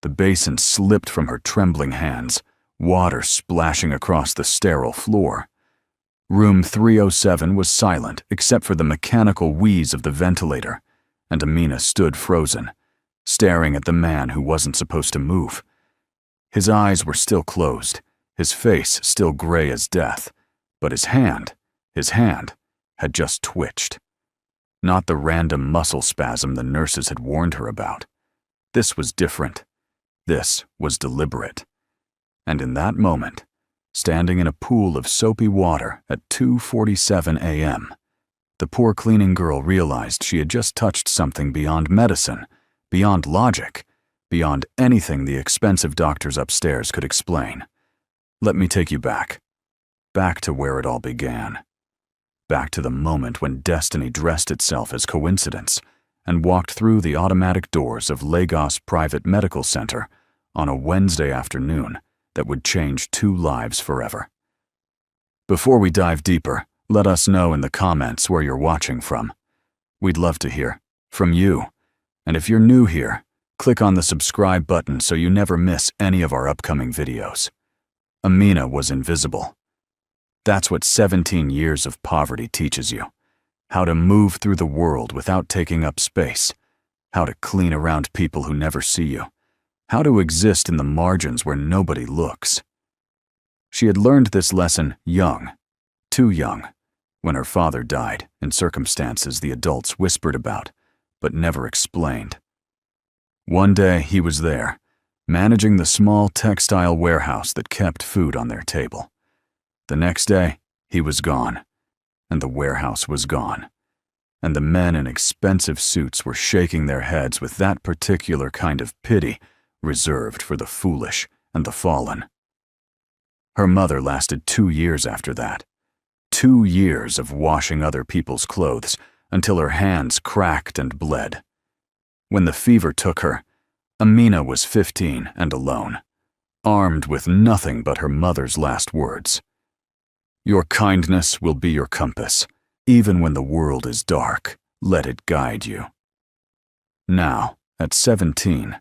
The basin slipped from her trembling hands, water splashing across the sterile floor. Room 307 was silent except for the mechanical wheeze of the ventilator, and Amina stood frozen, staring at the man who wasn't supposed to move. His eyes were still closed, his face still gray as death, but his hand had just twitched. Not the random muscle spasm the nurses had warned her about. This was different. This was deliberate. And in that moment, standing in a pool of soapy water at 2:47 a.m., the poor cleaning girl realized she had just touched something beyond medicine, beyond logic, beyond anything the expensive doctors upstairs could explain. Let me take you back. Back to where it all began. Back to the moment when destiny dressed itself as coincidence and walked through the automatic doors of Lagos Private Medical Center on a Wednesday afternoon that would change 2 lives forever. Before we dive deeper, let us know in the comments where you're watching from. We'd love to hear from you. And if you're new here, click on the subscribe button so you never miss any of our upcoming videos. Amina was invisible. That's what 17 years of poverty teaches you. How to move through the world without taking up space. How to clean around people who never see you. How to exist in the margins where nobody looks. She had learned this lesson young, too young, when her father died in circumstances the adults whispered about, but never explained. One day he was there, managing the small textile warehouse that kept food on their table. The next day, he was gone, and the warehouse was gone, and the men in expensive suits were shaking their heads with that particular kind of pity reserved for the foolish and the fallen. Her mother lasted 2 years after that. 2 years of washing other people's clothes until her hands cracked and bled. When the fever took her, Amina was 15 and alone, armed with nothing but her mother's last words. Your kindness will be your compass. Even when the world is dark, let it guide you. Now, at 17,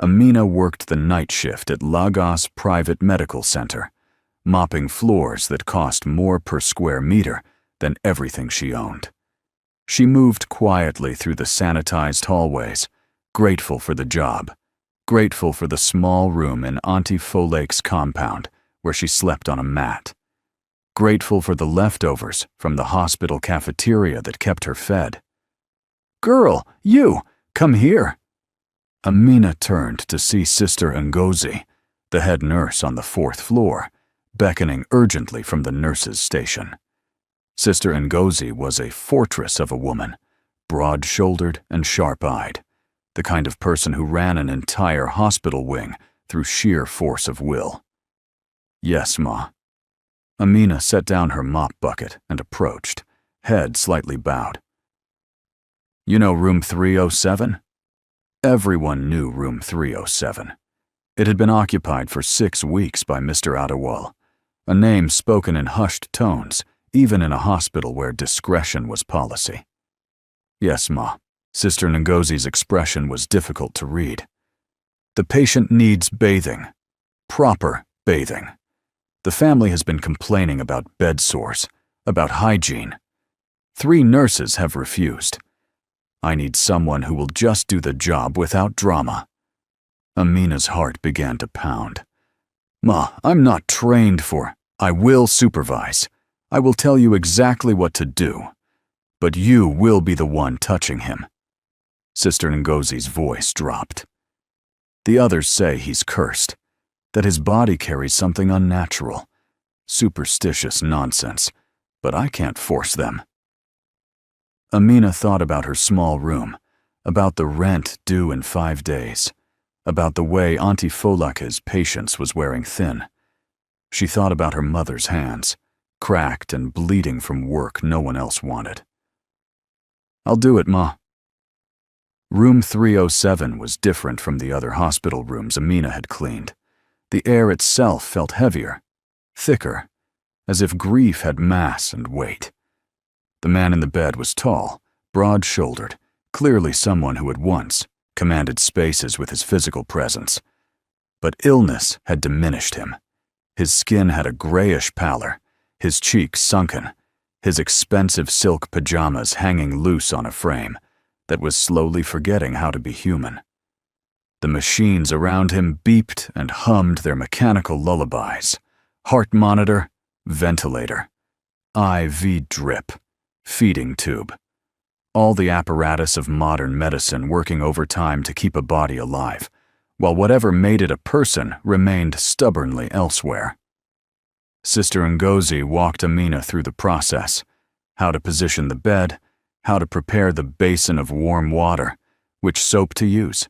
Amina worked the night shift at Lagos Private Medical Center, mopping floors that cost more per square meter than everything she owned. She moved quietly through the sanitized hallways, grateful for the job, grateful for the small room in Auntie Folake's compound where she slept on a mat, grateful for the leftovers from the hospital cafeteria that kept her fed. Girl, you, come here. Amina turned to see Sister Ngozi, the head nurse on the 4th floor, beckoning urgently from the nurses' station. Sister Ngozi was a fortress of a woman, broad-shouldered and sharp-eyed, the kind of person who ran an entire hospital wing through sheer force of will. Yes, Ma. Amina set down her mop bucket and approached, head slightly bowed. You know room 307? Everyone knew room 307. It had been occupied for 6 weeks by Mr. Adewale, a name spoken in hushed tones, even in a hospital where discretion was policy. Yes, Ma. Sister Ngozi's expression was difficult to read. The patient needs bathing. Proper bathing. The family has been complaining about bed sores, about hygiene. 3 nurses have refused. I need someone who will just do the job without drama. Amina's heart began to pound. Ma, I'm not trained for. I will supervise. I will tell you exactly what to do. But you will be the one touching him. Sister Ngozi's voice dropped. The others say he's cursed, that his body carries something unnatural, superstitious nonsense, but I can't force them. Amina thought about her small room, about the rent due in 5 days, about the way Auntie Folake's patience was wearing thin. She thought about her mother's hands, cracked and bleeding from work no one else wanted. I'll do it, Ma. Room 307 was different from the other hospital rooms Amina had cleaned. The air itself felt heavier, thicker, as if grief had mass and weight. The man in the bed was tall, broad-shouldered, clearly someone who had once commanded spaces with his physical presence, But illness had diminished him. His skin had a grayish pallor, his cheeks sunken, his expensive silk pajamas hanging loose on a frame that was slowly forgetting how to be human. The machines around him beeped and hummed their mechanical lullabies. Heart monitor, ventilator, IV drip, feeding tube. All the apparatus of modern medicine working overtime to keep a body alive, while whatever made it a person remained stubbornly elsewhere. Sister Ngozi walked Amina through the process: how to position the bed, how to prepare the basin of warm water, which soap to use,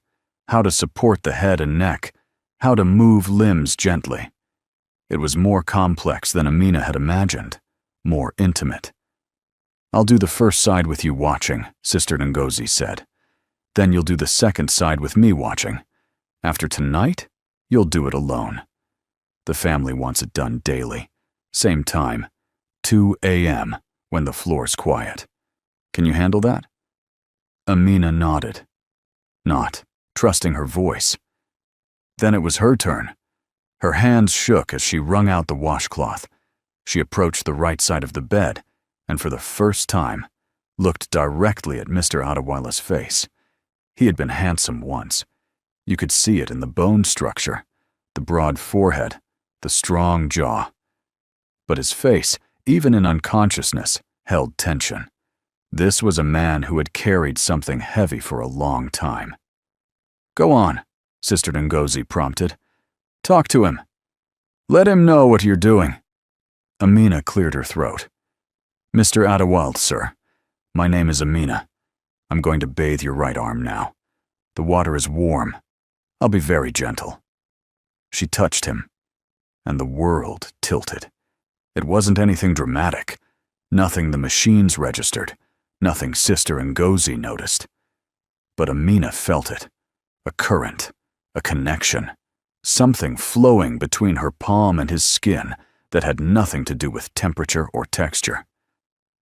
how to support the head and neck, how to move limbs gently. It was more complex than Amina had imagined, more intimate. "I'll do the first side with you watching," Sister Ngozi said. "Then you'll do the second side with me watching. After tonight, you'll do it alone. The family wants it done daily. Same time, 2 a.m., when the floor's quiet. Can you handle that?" Amina nodded, not trusting her voice. Then it was her turn. Her hands shook as she wrung out the washcloth. She approached the right side of the bed, and for the first time, looked directly at Mr. Adewale's face. He had been handsome once. You could see it in the bone structure, the broad forehead, the strong jaw. But his face, even in unconsciousness, held tension. This was a man who had carried something heavy for a long time. "Go on," Sister Ngozi prompted. "Talk to him. Let him know what you're doing." Amina cleared her throat. "Mr. Adewale, sir. My name is Amina. I'm going to bathe your right arm now. The water is warm. I'll be very gentle." She touched him, and the world tilted. It wasn't anything dramatic, nothing the machines registered, nothing Sister Ngozi noticed. But Amina felt it, a current, a connection, something flowing between her palm and his skin that had nothing to do with temperature or texture.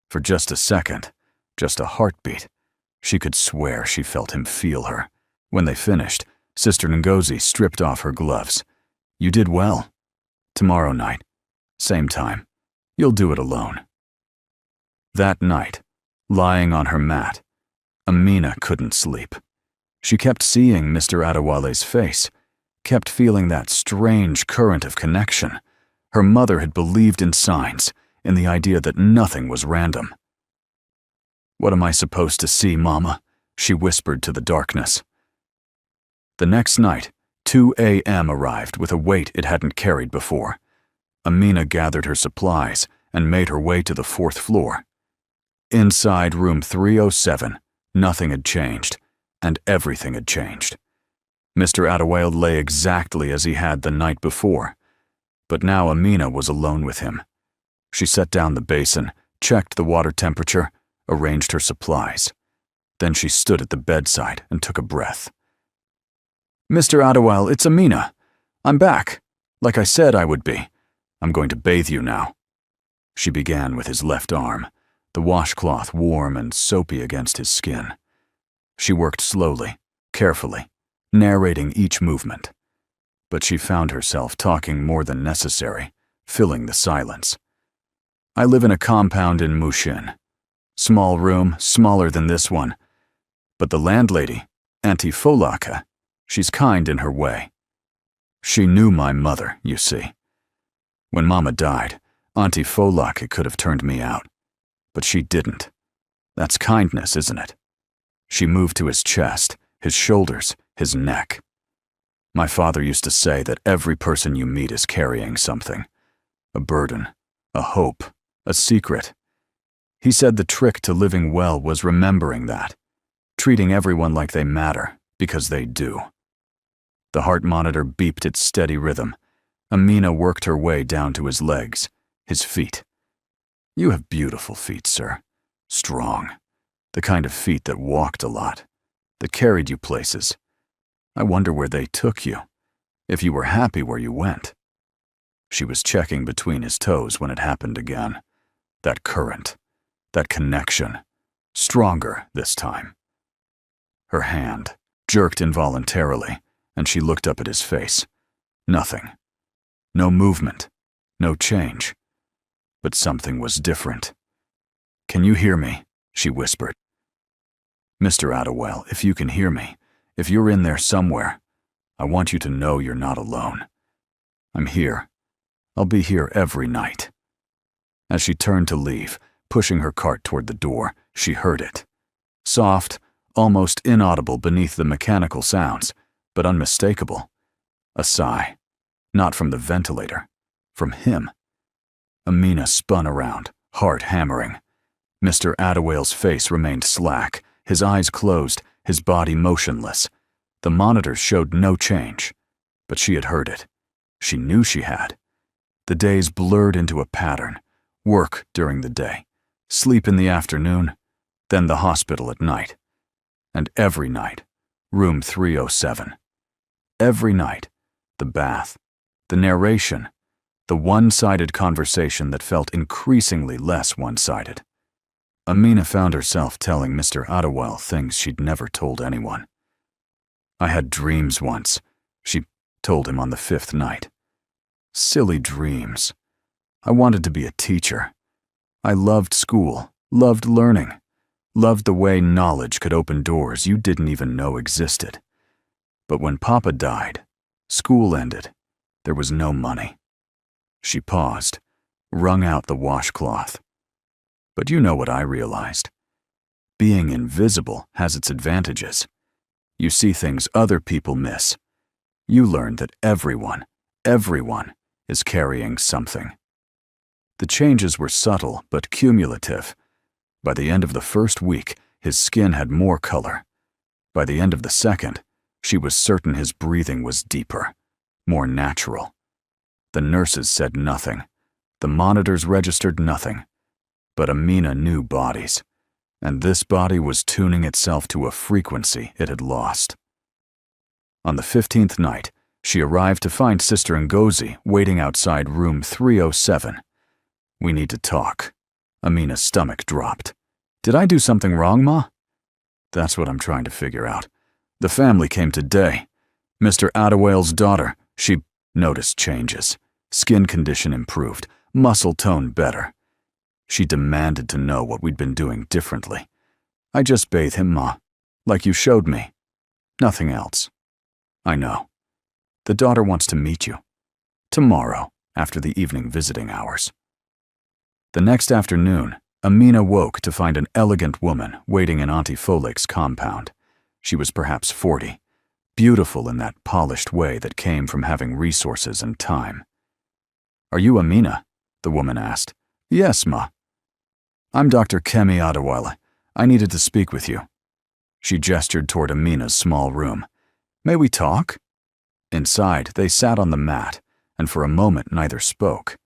For just a second, just a heartbeat, she could swear she felt him feel her. When they finished, Sister Ngozi stripped off her gloves. "You did well. Tomorrow night, same time, you'll do it alone." That night, lying on her mat, Amina couldn't sleep. She kept seeing Mr. Adewale's face, kept feeling that strange current of connection. Her mother had believed in signs, in the idea that nothing was random. "What am I supposed to see, Mama?" she whispered to the darkness. The next night, 2 a.m. arrived with a weight it hadn't carried before. Amina gathered her supplies and made her way to the 4th floor. Inside room 307, nothing had changed, and everything had changed. Mr. Adewale lay exactly as he had the night before, but now Amina was alone with him. She set down the basin, checked the water temperature, arranged her supplies. Then she stood at the bedside and took a breath. "Mr. Adewale, it's Amina. I'm back, like I said I would be. I'm going to bathe you now." She began with his left arm, the washcloth warm and soapy against his skin. She worked slowly, carefully, narrating each movement. But she found herself talking more than necessary, filling the silence. "I live in a compound in Mushin. Small room, smaller than this one. But the landlady, Auntie Folaka, she's kind in her way. She knew my mother, you see. When Mama died, Auntie Folaka could have turned me out. But she didn't. That's kindness, isn't it?" She moved to his chest, his shoulders, his neck. "My father used to say that every person you meet is carrying something. A burden, a hope, a secret. He said the trick to living well was remembering that, treating everyone like they matter, because they do." The heart monitor beeped its steady rhythm. Amina worked her way down to his legs, his feet. "You have beautiful feet, sir. Strong. The kind of feet that walked a lot, that carried you places. I wonder where they took you, if you were happy where you went." She was checking between his toes when it happened again. That current, that connection, stronger this time. Her hand jerked involuntarily, and she looked up at his face, Nothing. No movement. No change. But something was different. "Can you hear me?" she whispered. "Mr. Attewell, if you can hear me, if you're in there somewhere, I want you to know you're not alone. I'm here. I'll be here every night." As she turned to leave, pushing her cart toward the door, she heard it. Soft, almost inaudible beneath the mechanical sounds, but unmistakable. A sigh. Not from the ventilator. From him. Amina spun around, heart hammering. Mr. Attewell's face remained slack, his eyes closed, his body motionless. The monitors showed no change, but she had heard it. She knew she had. The days blurred into a pattern. Work during the day, sleep in the afternoon, then the hospital at night. And every night, room 307. Every night, the bath, the narration, the one-sided conversation that felt increasingly less one-sided. Amina found herself telling Mr. Attewell things she'd never told anyone. "I had dreams once," she told him on the 5th night. "Silly dreams. I wanted to be a teacher. I loved school, loved learning, loved the way knowledge could open doors you didn't even know existed. But when Papa died, school ended. There was no money." She paused, wrung out the washcloth. "But you know what I realized. Being invisible has its advantages. You see things other people miss. You learn that everyone is carrying something." The changes were subtle but cumulative. By the end of the first week, his skin had more color. By the end of the second, she was certain his breathing was deeper, more natural. The nurses said nothing. The monitors registered nothing. But Amina knew bodies, and this body was tuning itself to a frequency it had lost. On the 15th night, she arrived to find Sister Ngozi waiting outside room 307. "We need to talk." Amina's stomach dropped. "Did I do something wrong, Ma?" "That's what I'm trying to figure out. The family came today. Mr. Attewell's daughter, she noticed changes. Skin condition improved, muscle tone better. She demanded to know what we'd been doing differently. I just bathe him, Ma, like you showed me. Nothing else." "I know. The daughter wants to meet you. Tomorrow, after the evening visiting hours." The next afternoon, Amina woke to find an elegant woman waiting in Auntie Folake's compound. She was perhaps 40, beautiful in that polished way that came from having resources and time. "Are you Amina?" the woman asked. "Yes, Ma." "I'm Dr. Kemi Attewell. I needed to speak with you." She gestured toward Amina's small room. "May we talk?" Inside, they sat on the mat, and for a moment neither spoke.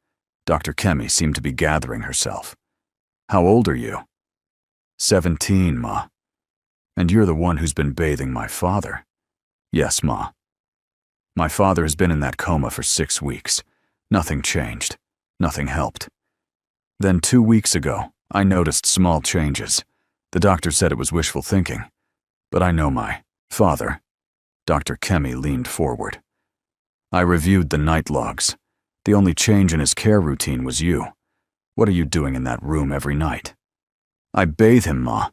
Dr. Kemi seemed to be gathering herself. "How old are you?" 17, Ma. "And you're the one who's been bathing my father." "Yes, Ma." "My father has been in that coma for 6 weeks. Nothing changed. Nothing helped. Then 2 weeks ago, I noticed small changes. The doctor said it was wishful thinking. But I know my father." Dr. Kemi leaned forward. "I reviewed the night logs. The only change in his care routine was you. What are you doing in that room every night?" "I bathe him, Ma.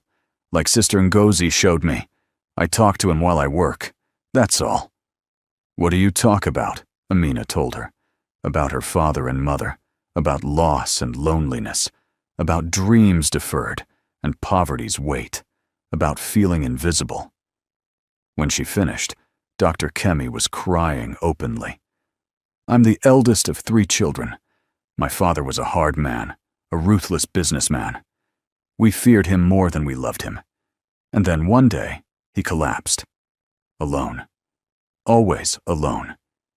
Like Sister Ngozi showed me. I talk to him while I work. That's all." "What do you talk about?" Amina told her. About her father and mother, about loss and loneliness, about dreams deferred and poverty's weight, about feeling invisible. When she finished, Dr. Kemi was crying openly. "I'm the eldest of 3 children. My father was a hard man, a ruthless businessman. We feared him more than we loved him. And then one day, he collapsed. Alone. Always alone,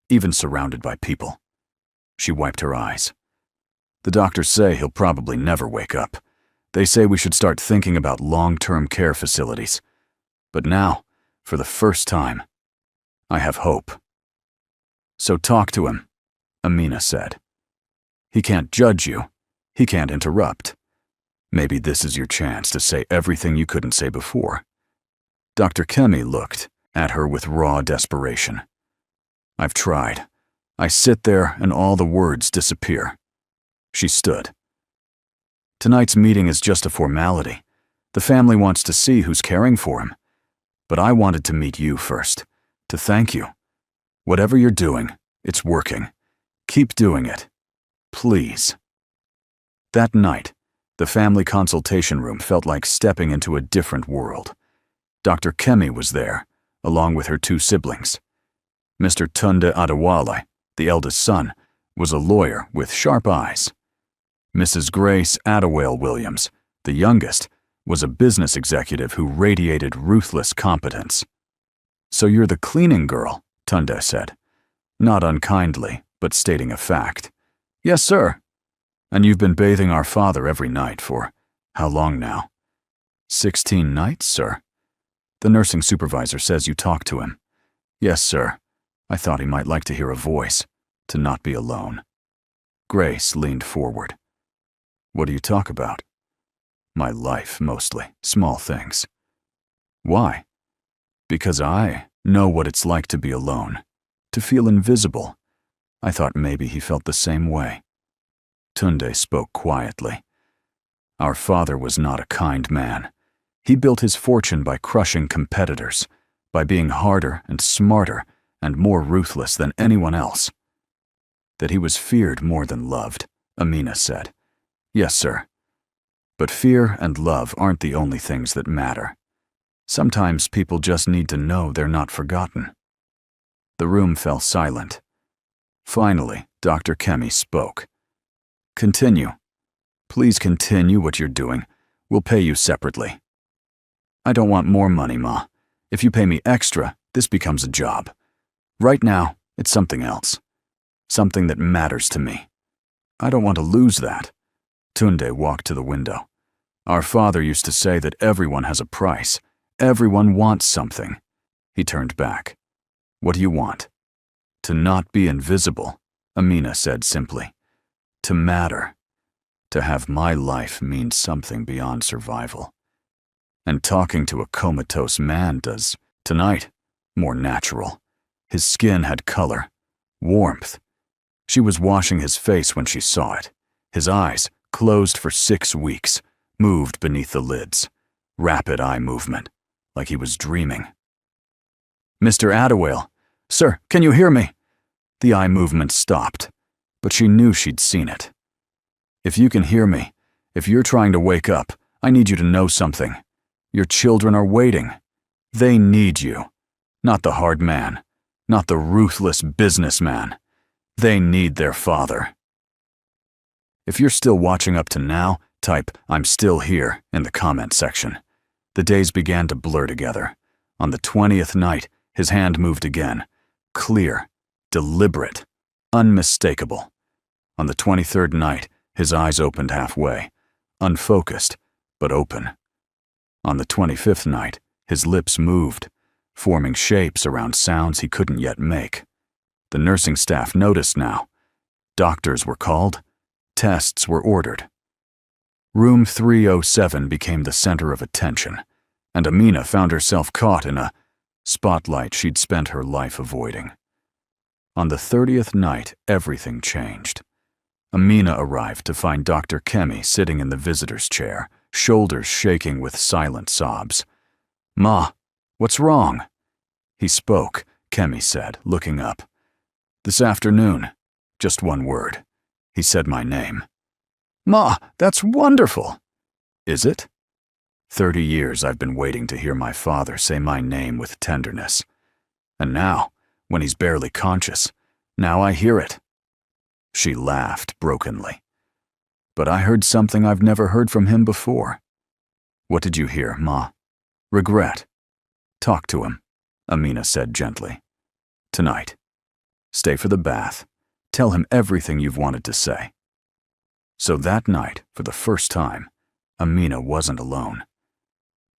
even surrounded by people." She wiped her eyes. "The doctors say he'll probably never wake up. They say we should start thinking about long-term care facilities. But now, for the first time, I have hope." "So talk to him," Amina said. "He can't judge you. He can't interrupt. Maybe this is your chance to say everything you couldn't say before." Dr. Kemi looked at her with raw desperation. "I've tried. I sit there and all the words disappear. She stood. Tonight's meeting is just a formality. The family wants to see who's caring for him. But I wanted to meet you first, to thank you. Whatever you're doing, it's working. Keep doing it. Please. That night, the family consultation room felt like stepping into a different world. Dr. Kemi was there, along with her 2 siblings. Mr. Tunde Adewale, the eldest son, was a lawyer with sharp eyes. Mrs. Grace Adewale Williams, the youngest, was a business executive who radiated ruthless competence. "So you're the cleaning girl," Tunde said, not unkindly, but stating a fact. "Yes, sir." "And you've been bathing our father every night for how long now?" 16 nights, sir." "The nursing supervisor says you talk to him." "Yes, sir. I thought he might like to hear a voice, to not be alone." Grace leaned forward. "What do you talk about?" "My life, mostly. Small things." "Why?" "Because I know what it's like to be alone, to feel invisible." I thought maybe he felt the same way. Tunde spoke quietly. "Our father was not a kind man. He built his fortune by crushing competitors, by being harder and smarter and more ruthless than anyone else." "That he was feared more than loved," Amina said. "Yes, sir. But fear and love aren't the only things that matter. Sometimes people just need to know they're not forgotten." The room fell silent. Finally, Dr. Kemi spoke. "Continue. Please continue what you're doing. We'll pay you separately." "I don't want more money, Ma. If you pay me extra, this becomes a job. Right now, it's something else. Something that matters to me. I don't want to lose that." Tunde walked to the window. "Our father used to say that everyone has a price. Everyone wants something." He turned back. "What do you want?" "To not be invisible," Amina said simply. "To matter. To have my life mean something beyond survival. And talking to a comatose man does, tonight, more natural. His skin had color, warmth. She was washing his face when she saw it. His eyes, closed for 6 weeks, moved beneath the lids. Rapid eye movement, like he was dreaming. "Mr. Adewale, sir, can you hear me?" The eye movement stopped, but she knew she'd seen it. "If you can hear me, if you're trying to wake up, I need you to know something. Your children are waiting. They need you. Not the hard man, not the ruthless businessman. They need their father." If you're still watching up to now, type "I'm still here" in the comment section. The days began to blur together. On the 20th night, his hand moved again. Clear, deliberate, unmistakable. On the 23rd night, his eyes opened halfway. Unfocused, but open. On the 25th night, his lips moved, forming shapes around sounds he couldn't yet make. The nursing staff noticed now. Doctors were called. Tests were ordered. Room 307 became the center of attention, and Amina found herself caught in a spotlight she'd spent her life avoiding. On the 30th night, everything changed. Amina arrived to find Dr. Kemi sitting in the visitor's chair, shoulders shaking with silent sobs. "Ma, what's wrong?" He spoke, Kemi said, looking up. "This afternoon, just one word. He said my name." "Ma, that's wonderful." "Is it? 30 years I've been waiting to hear my father say my name with tenderness. And now, when he's barely conscious, now I hear it." She laughed brokenly. "But I heard something I've never heard from him before." "What did you hear, Ma?" "Regret." "Talk to him," Amina said gently. "Tonight. Stay for the bath. Tell him everything you've wanted to say." So that night, for the first time, Amina wasn't alone.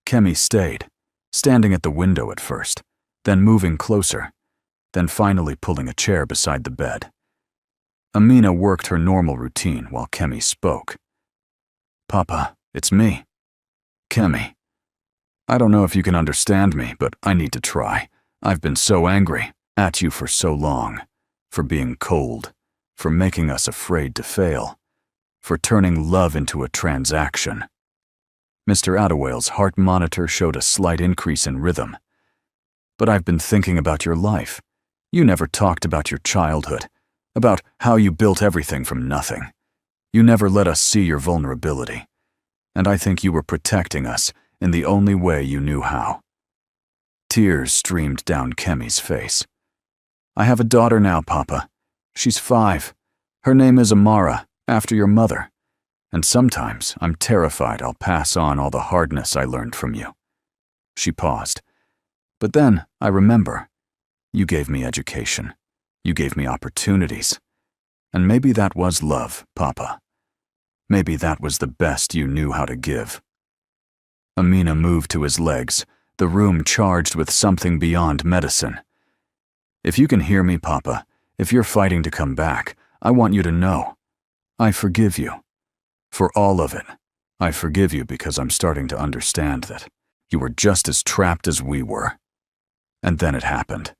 Kemi stayed, standing at the window at first, then moving closer, then finally pulling a chair beside the bed. Amina worked her normal routine while Kemi spoke. "Papa, it's me. Kemi. I don't know if you can understand me, but I need to try. I've been so angry at you for so long. for being cold, for making us afraid to fail, for turning love into a transaction. Mr. Attawale's heart monitor showed a slight increase in rhythm. But I've been thinking about your life. You never talked about your childhood, about how you built everything from nothing. You never let us see your vulnerability. And I think you were protecting us in the only way you knew how. Tears streamed down Kemi's face. I have a daughter now, Papa. She's 5. Her name is Amara, after your mother. And sometimes I'm terrified I'll pass on all the hardness I learned from you. She paused. But then I remember. You gave me education. You gave me opportunities. And maybe that was love, Papa. Maybe that was the best you knew how to give. Amina moved to his legs, the room charged with something beyond medicine. If you can hear me, Papa, if you're fighting to come back, I want you to know. I forgive you. For all of it. I forgive you because I'm starting to understand that you were just as trapped as we were. And then it happened.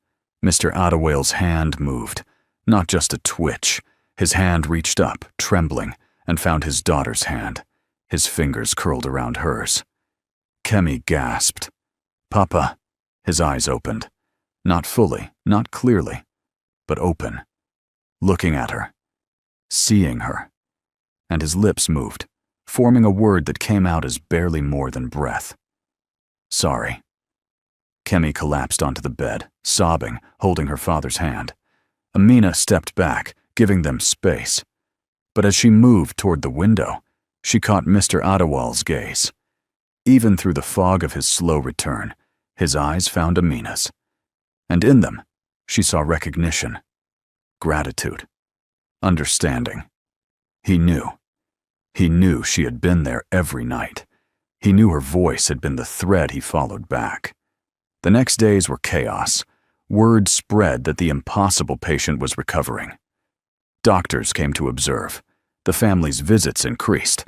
Mr. Attawale's hand moved, not just a twitch. His hand reached up, trembling, and found his daughter's hand. His fingers curled around hers. Kemi gasped. Papa. His eyes opened. Not fully, not clearly, but open. Looking at her. Seeing her. And his lips moved, forming a word that came out as barely more than breath. Sorry. Kemi collapsed onto the bed, sobbing, holding her father's hand. Amina stepped back, giving them space. But as she moved toward the window, she caught Mr. Attawale's gaze. Even through the fog of his slow return, his eyes found Amina's. And in them, she saw recognition, gratitude, understanding. He knew. He knew she had been there every night. He knew her voice had been the thread he followed back. The next days were chaos. Word spread that the impossible patient was recovering. Doctors came to observe. The family's visits increased.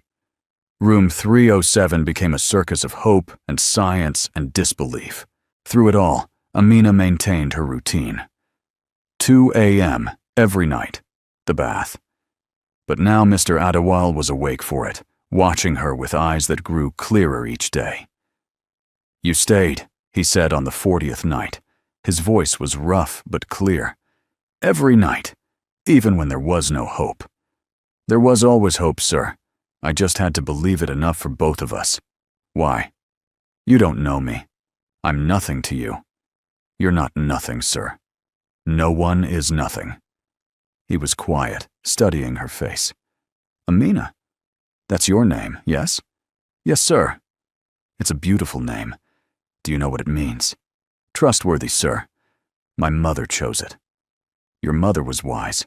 Room 307 became a circus of hope and science and disbelief. Through it all, Amina maintained her routine. 2 a.m. every night, the bath. But now Mr. Attawale was awake for it, watching her with eyes that grew clearer each day. You stayed, he said on the 40th night. His voice was rough but clear. Every night, even when there was no hope. There was always hope, sir. I just had to believe it enough for both of us. Why? You don't know me. I'm nothing to you. You're not nothing, sir. No one is nothing. He was quiet, studying her face. Amina. That's your name, yes? Yes, sir. It's a beautiful name. Do you know what it means? Trustworthy, sir. My mother chose it. Your mother was wise.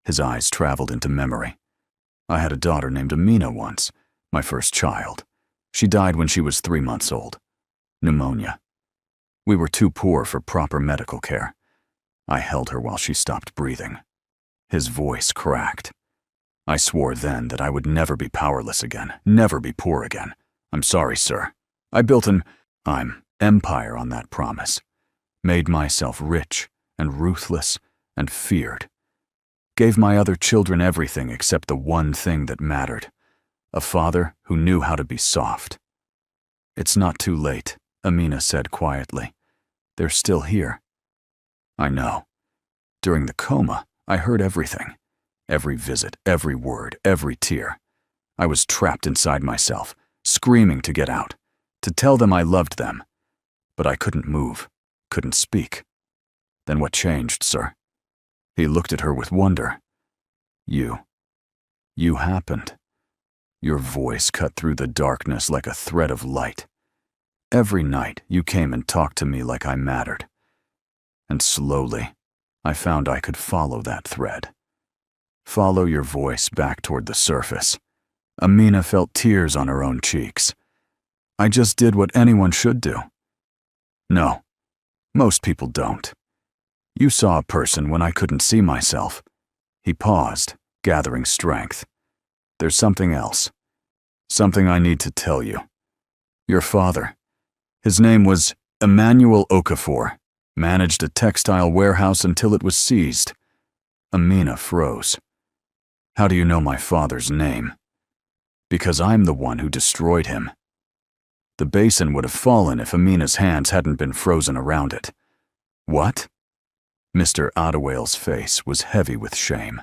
His eyes traveled into memory. I had a daughter named Amina once, my first child. She died when she was 3 months old. Pneumonia. We were too poor for proper medical care. I held her while she stopped breathing. His voice cracked. I swore then that I would never be powerless again, never be poor again. I'm sorry, sir. I built an empire on that promise. Made myself rich and ruthless and feared. Gave my other children everything except the one thing that mattered. A father who knew how to be soft. It's not too late, Amina said quietly. They're still here. I know. During the coma, I heard everything. Every visit, every word, every tear. I was trapped inside myself, screaming to get out, to tell them I loved them. But I couldn't move, couldn't speak. Then what changed, sir? He looked at her with wonder. You happened. Your voice cut through the darkness like a thread of light. Every night you came and talked to me like I mattered. And slowly, I found I could follow that thread. Follow your voice back toward the surface. Amina felt tears on her own cheeks. I just did what anyone should do. No, most people don't. You saw a person when I couldn't see myself. He paused, gathering strength. There's something else. Something I need to tell you. Your father. His name was Emmanuel Okafor. Managed a textile warehouse until it was seized. Amina froze. How do you know my father's name? Because I'm the one who destroyed him. The basin would have fallen if Amina's hands hadn't been frozen around it. What? Mr. Ottawale's face was heavy with shame.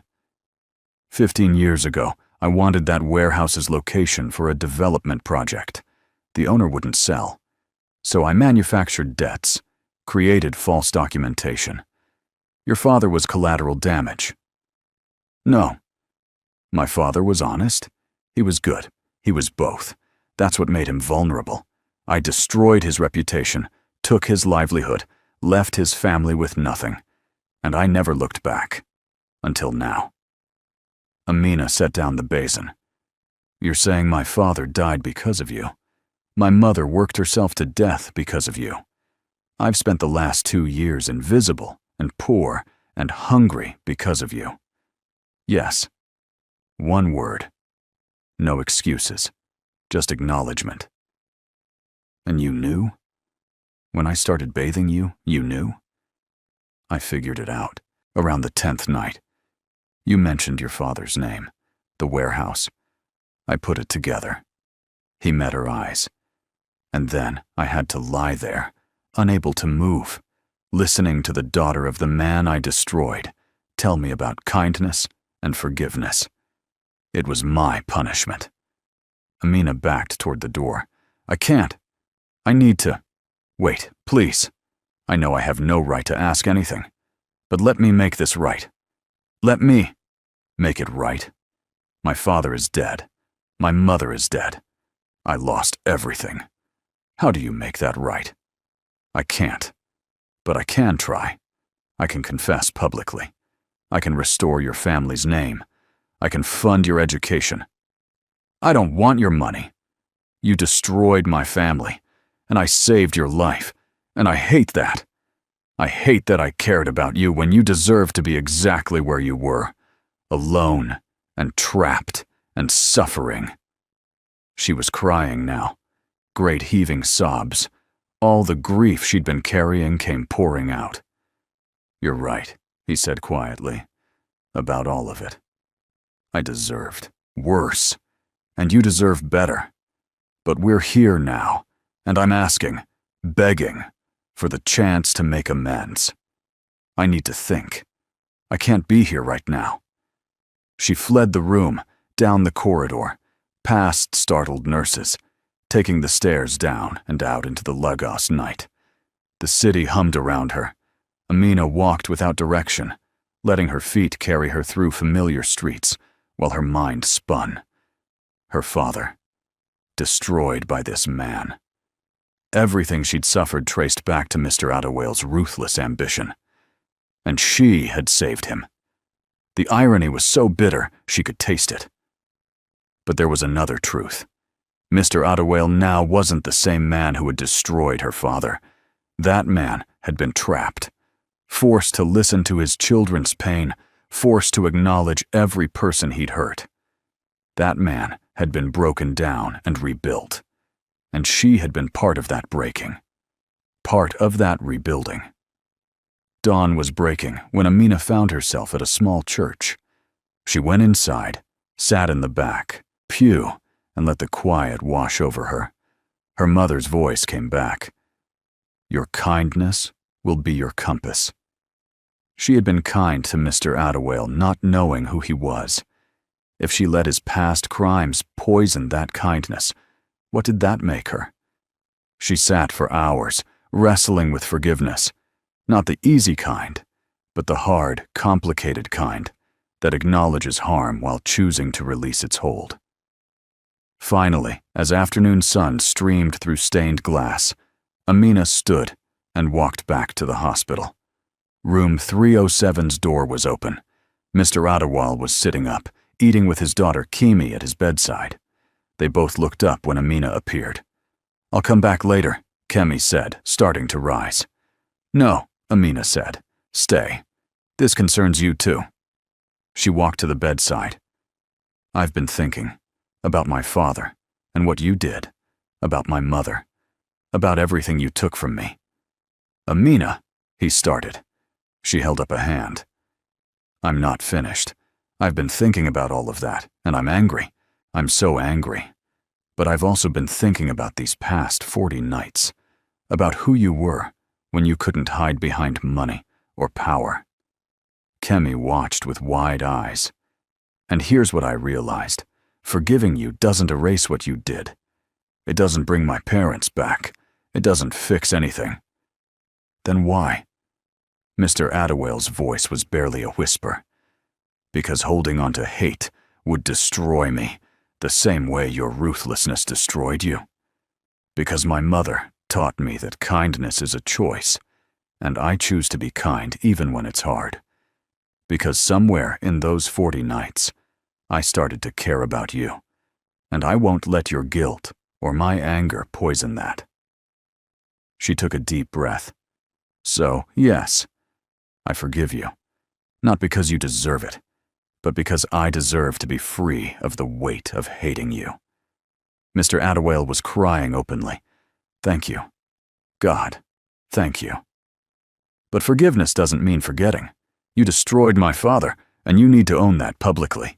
15 years ago, I wanted that warehouse's location for a development project. The owner wouldn't sell. So I manufactured debts, created false documentation. Your father was collateral damage. No. My father was honest. He was good. He was both. That's what made him vulnerable. I destroyed his reputation, took his livelihood, left his family with nothing. And I never looked back. Until now. Amina set down the basin. You're saying my father died because of you. My mother worked herself to death because of you. I've spent the last 2 years invisible and poor and hungry because of you. Yes. One word. No excuses. Just acknowledgement. And you knew? When I started bathing you, you knew? I figured it out. Around the 10th night. You mentioned your father's name. The warehouse. I put it together. He met her eyes. And then I had to lie there, unable to move, listening to the daughter of the man I destroyed tell me about kindness and forgiveness. It was my punishment. Amina backed toward the door. I can't. I need to. Wait, please. I know I have no right to ask anything, but let me make this right. Let me make it right. My father is dead. My mother is dead. I lost everything. How do you make that right? I can't. But I can try. I can confess publicly. I can restore your family's name. I can fund your education. I don't want your money. You destroyed my family, and I saved your life, and I hate that. I hate that I cared about you when you deserved to be exactly where you were, alone and trapped and suffering. She was crying now, great heaving sobs. All the grief she'd been carrying came pouring out. You're right, he said quietly, about all of it. I deserved worse, and you deserve better. But we're here now, and I'm asking, begging, for the chance to make amends. I need to think. I can't be here right now. She fled the room, down the corridor, past startled nurses, taking the stairs down and out into the Lagos night. The city hummed around her. Amina walked without direction, letting her feet carry her through familiar streets, while her mind spun. Her father, destroyed by this man. Everything she'd suffered traced back to Mr. Ottawale's ruthless ambition. And she had saved him. The irony was so bitter she could taste it. But there was another truth. Mr. Ottawale now wasn't the same man who had destroyed her father. That man had been trapped, forced to listen to his children's pain, forced to acknowledge every person he'd hurt. That man had been broken down and rebuilt. And she had been part of that breaking, part of that rebuilding. Dawn was breaking when Amina found herself at a small church. She went inside, sat in the back pew, and let the quiet wash over her. Her mother's voice came back. Your kindness will be your compass. She had been kind to Mr. Ottawale, not knowing who he was. If she let his past crimes poison that kindness, what did that make her? She sat for hours, wrestling with forgiveness. Not the easy kind, but the hard, complicated kind that acknowledges harm while choosing to release its hold. Finally, as afternoon sun streamed through stained glass, Amina stood and walked back to the hospital. Room 307's door was open. Mr. Ottawale was sitting up, eating with his daughter Kimi at his bedside. They both looked up when Amina appeared. I'll come back later, Kemi said, starting to rise. No, Amina said. Stay. This concerns you too. She walked to the bedside. I've been thinking about my father and what you did, about my mother, about everything you took from me. Amina, he started. She held up a hand. I'm not finished. I've been thinking about all of that, and I'm angry. I'm so angry. But I've also been thinking about these past 40 nights, about who you were when you couldn't hide behind money or power. Kemi watched with wide eyes. And here's what I realized. Forgiving you doesn't erase what you did. It doesn't bring my parents back. It doesn't fix anything. Then why? Mr. Attawale's voice was barely a whisper. Because holding on to hate would destroy me, the same way your ruthlessness destroyed you. Because my mother taught me that kindness is a choice, and I choose to be kind even when it's hard. Because somewhere in those 40 nights, I started to care about you, and I won't let your guilt or my anger poison that. She took a deep breath. So, yes, I forgive you. Not because you deserve it, but because I deserve to be free of the weight of hating you. Mr. Attawale was crying openly. Thank you. God, thank you. But forgiveness doesn't mean forgetting. You destroyed my father, and you need to own that publicly.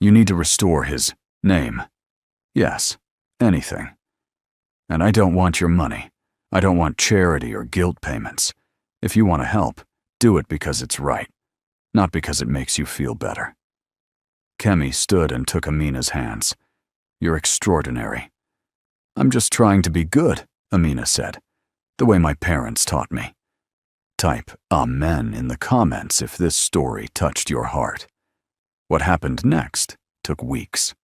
You need to restore his name. Yes, anything. And I don't want your money. I don't want charity or guilt payments. If you want to help, do it because it's right, not because it makes you feel better. Kemi stood and took Amina's hands. You're extraordinary. I'm just trying to be good, Amina said, the way my parents taught me. Type Amen in the comments if this story touched your heart. What happened next took weeks.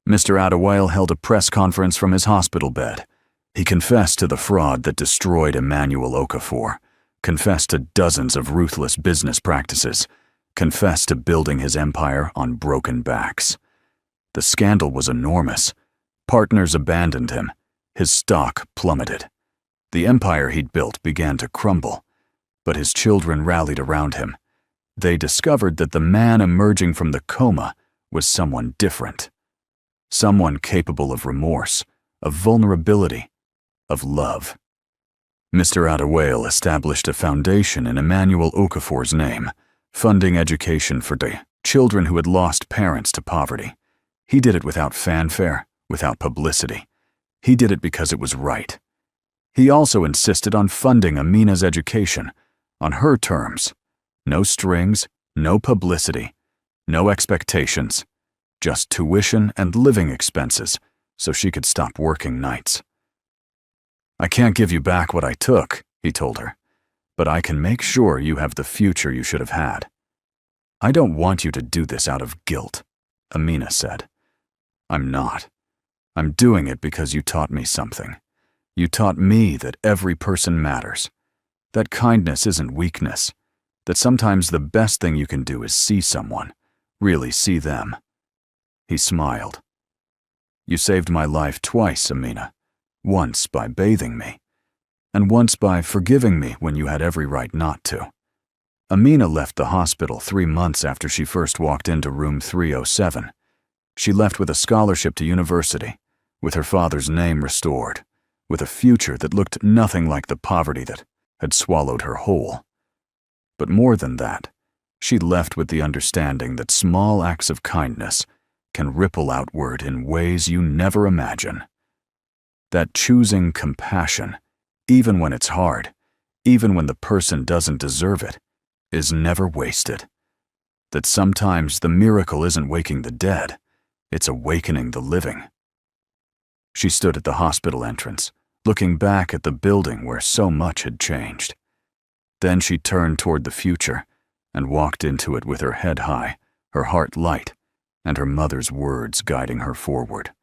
Mr. Attawale held a press conference from his hospital bed. He confessed to the fraud that destroyed Emmanuel Okafor, confessed to dozens of ruthless business practices, confessed to building his empire on broken backs. The scandal was enormous. Partners abandoned him. His stock plummeted. The empire he'd built began to crumble, but his children rallied around him. They discovered that the man emerging from the coma was someone different. Someone capable of remorse, of vulnerability, of love. Mr. Attawale established a foundation in Emmanuel Okafor's name, funding education for the children who had lost parents to poverty. He did it without fanfare, without publicity. He did it because it was right. He also insisted on funding Amina's education, on her terms. No strings, no publicity, no expectations, just tuition and living expenses so she could stop working nights. I can't give you back what I took, he told her, but I can make sure you have the future you should have had. I don't want you to do this out of guilt, Amina said. I'm not. I'm doing it because you taught me something. You taught me that every person matters, that kindness isn't weakness, that sometimes the best thing you can do is see someone, really see them. He smiled. You saved my life twice, Amina. Once by bathing me, and once by forgiving me when you had every right not to. Amina left the hospital 3 months after she first walked into room 307. She left with a scholarship to university, with her father's name restored, with a future that looked nothing like the poverty that had swallowed her whole. But more than that, she left with the understanding that small acts of kindness can ripple outward in ways you never imagine. That choosing compassion, even when it's hard, even when the person doesn't deserve it, is never wasted. That sometimes the miracle isn't waking the dead, it's awakening the living. She stood at the hospital entrance, looking back at the building where so much had changed. Then she turned toward the future and walked into it with her head high, her heart light, and her mother's words guiding her forward.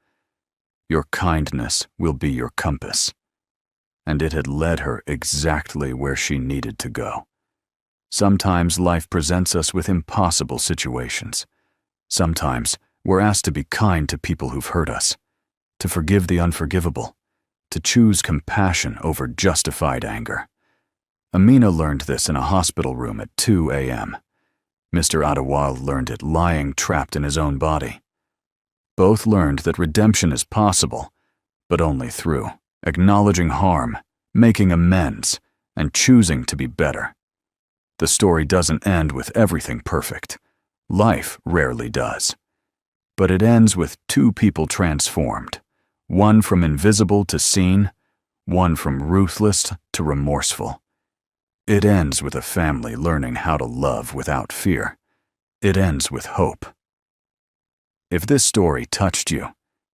Your kindness will be your compass. And it had led her exactly where she needed to go. Sometimes life presents us with impossible situations. Sometimes we're asked to be kind to people who've hurt us, to forgive the unforgivable, to choose compassion over justified anger. Amina learned this in a hospital room at 2 a.m. Mr. Attawale learned it lying trapped in his own body. Both learned that redemption is possible, but only through acknowledging harm, making amends, and choosing to be better. The story doesn't end with everything perfect. Life rarely does. But it ends with two people transformed, one from invisible to seen, one from ruthless to remorseful. It ends with a family learning how to love without fear. It ends with hope. If this story touched you,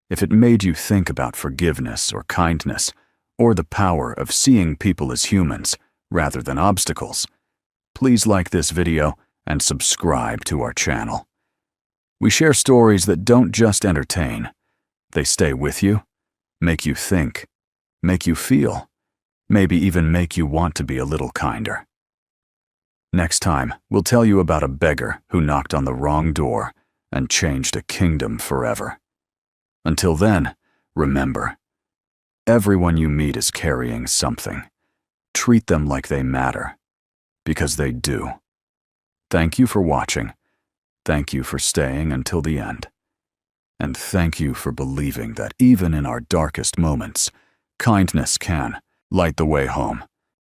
if it made you think about forgiveness or kindness, or the power of seeing people as humans rather than obstacles, please like this video and subscribe to our channel. We share stories that don't just entertain. They stay with you, make you think, make you feel, maybe even make you want to be a little kinder. Next time, we'll tell you about a beggar who knocked on the wrong door and changed a kingdom forever. Until then, remember, everyone you meet is carrying something. Treat them like they matter, because they do. Thank you for watching. Thank you for staying until the end. And thank you for believing that even in our darkest moments, kindness can light the way home.